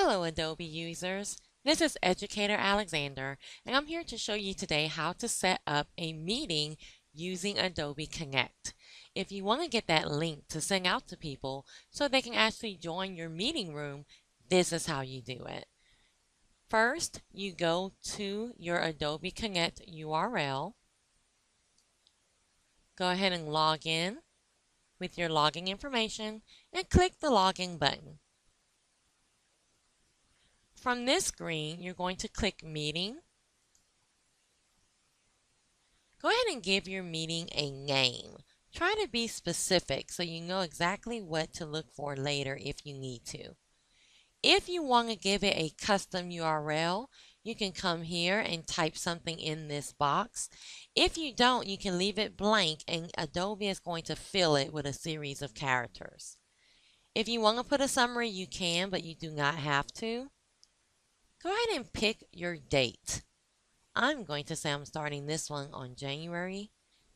Hello Adobe users, this is Educator Alexander and I'm here to show you today how to set up a meeting using Adobe Connect. If you want to get that link to send out to people so they can actually join your meeting room, this is how you do it. First, you go to your Adobe Connect URL. Go ahead and log in with your login information and click the login button. From this screen, you're going to click Meeting. Go ahead and give your meeting a name. Try to be specific so you know exactly what to look for later if you need to. If you want to give it a custom URL, you can come here and type something in this box. If you don't, you can leave it blank and Adobe is going to fill it with a series of characters. If you want to put a summary, you can, but you do not have to. Go ahead and pick your date. I'm going to say I'm starting this one on January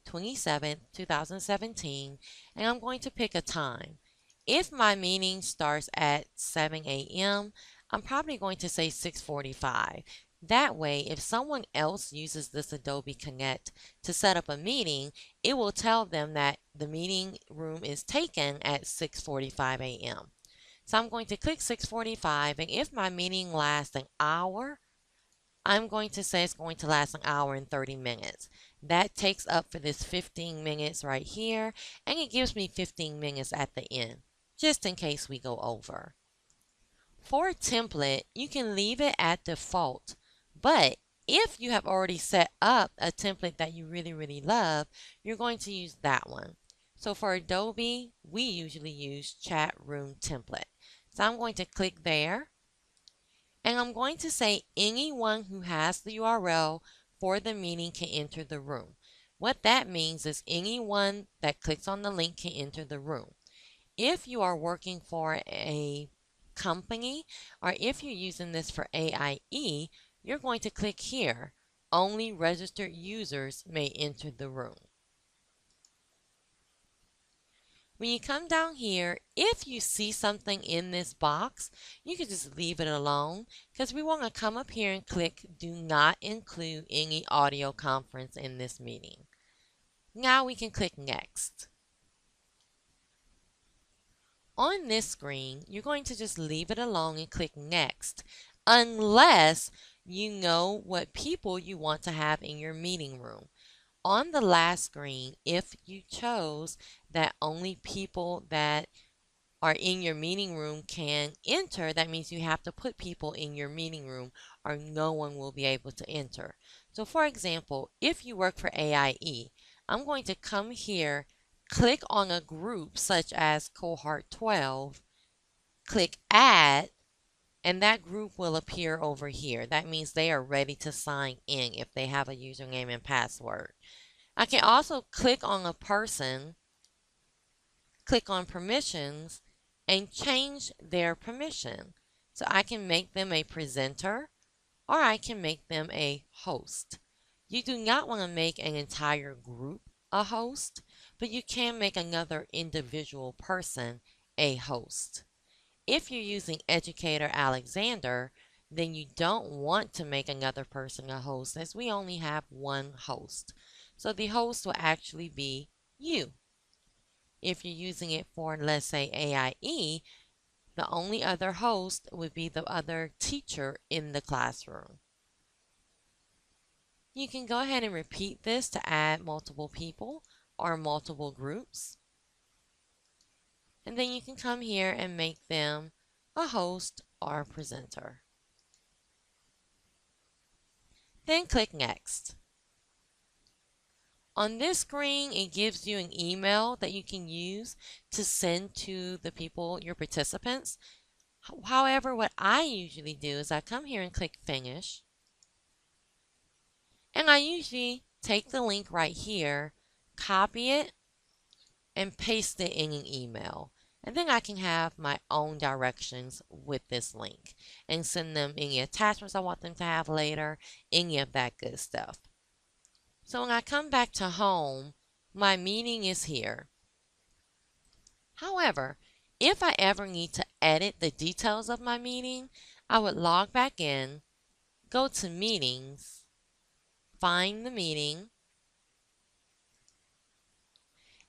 27th, 2017, and I'm going to pick a time. If my meeting starts at 7 a.m., I'm probably going to say 6:45. That way, if someone else uses this Adobe Connect to set up a meeting, it will tell them that the meeting room is taken at 6:45 a.m. So I'm going to click 6:45, and if my meeting lasts an hour, I'm going to say it's going to last an hour and 30 minutes. That takes up for this 15 minutes right here, and it gives me 15 minutes at the end, just in case we go over. For a template, you can leave it at default, but if you have already set up a template that you really love, you're going to use that one. So for Adobe, we usually use Chat Room Template. So I'm going to click there. And I'm going to say anyone who has the URL for the meeting can enter the room. What that means is anyone that clicks on the link can enter the room. If you are working for a company or if you're using this for AIE, you're going to click here. Only registered users may enter the room. When you come down here, if you see something in this box, you can just leave it alone because we want to come up here and click Do not include any audio conference in this meeting. Now we can click Next. On this screen, you're going to just leave it alone and click Next unless you know what people you want to have in your meeting room. On the last screen, if you chose that only people that are in your meeting room can enter, that means you have to put people in your meeting room or no one will be able to enter. So for example, if you work for AIE, I'm going to come here, click on a group such as Cohort 12, click Add, and that group will appear over here. That means they are ready to sign in if they have a username and password. I can also click on a person, click on permissions, and change their permission. So I can make them a presenter or I can make them a host. You do not want to make an entire group a host, but you can make another individual person a host. If you're using Educator Alexander, then you don't want to make another person a host as we only have one host. So the host will actually be you. If you're using it for, let's say, AIE, the only other host would be the other teacher in the classroom. You can go ahead and repeat this to add multiple people or multiple groups. And then you can come here and make them a host or a presenter. Then click Next. On this screen, it gives you an email that you can use to send to the people, your participants. However, what I usually do is I come here and click Finish. And I usually take the link right here, copy it, and paste it in an email. And then I can have my own directions with this link and send them any attachments I want them to have later, any of that good stuff. So when I come back to home, my meeting is here. However, if I ever need to edit the details of my meeting, I would log back in, go to Meetings, find the meeting,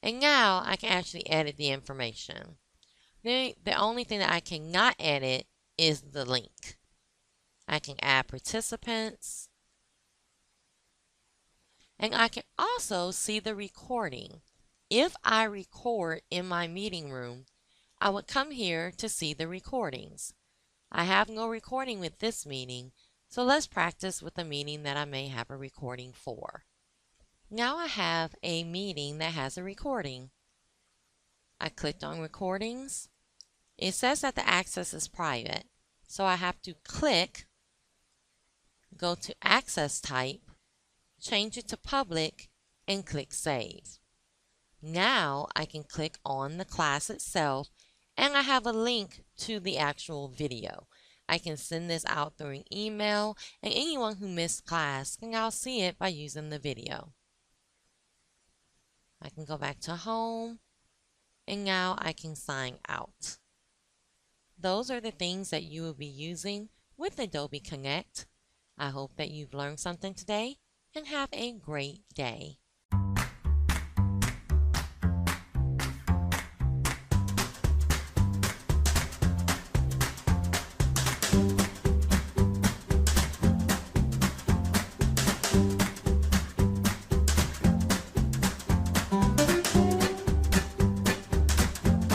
and now I can actually edit the information. The only thing that I cannot edit is the link. I can add participants, and I can also see the recording. If I record in my meeting room, I would come here to see the recordings. I have no recording with this meeting, so let's practice with a meeting that I may have a recording for. Now I have a meeting that has a recording. I clicked on recordings. It says that the access is private, so I have to click, go to access type, change it to public, and click save. Now I can click on the class itself, and I have a link to the actual video. I can send this out through an email, and anyone who missed class can now see it by using the video. I can go back to home, and now I can sign out. Those are the things that you will be using with Adobe Connect. I hope that you've learned something today, and have a great day.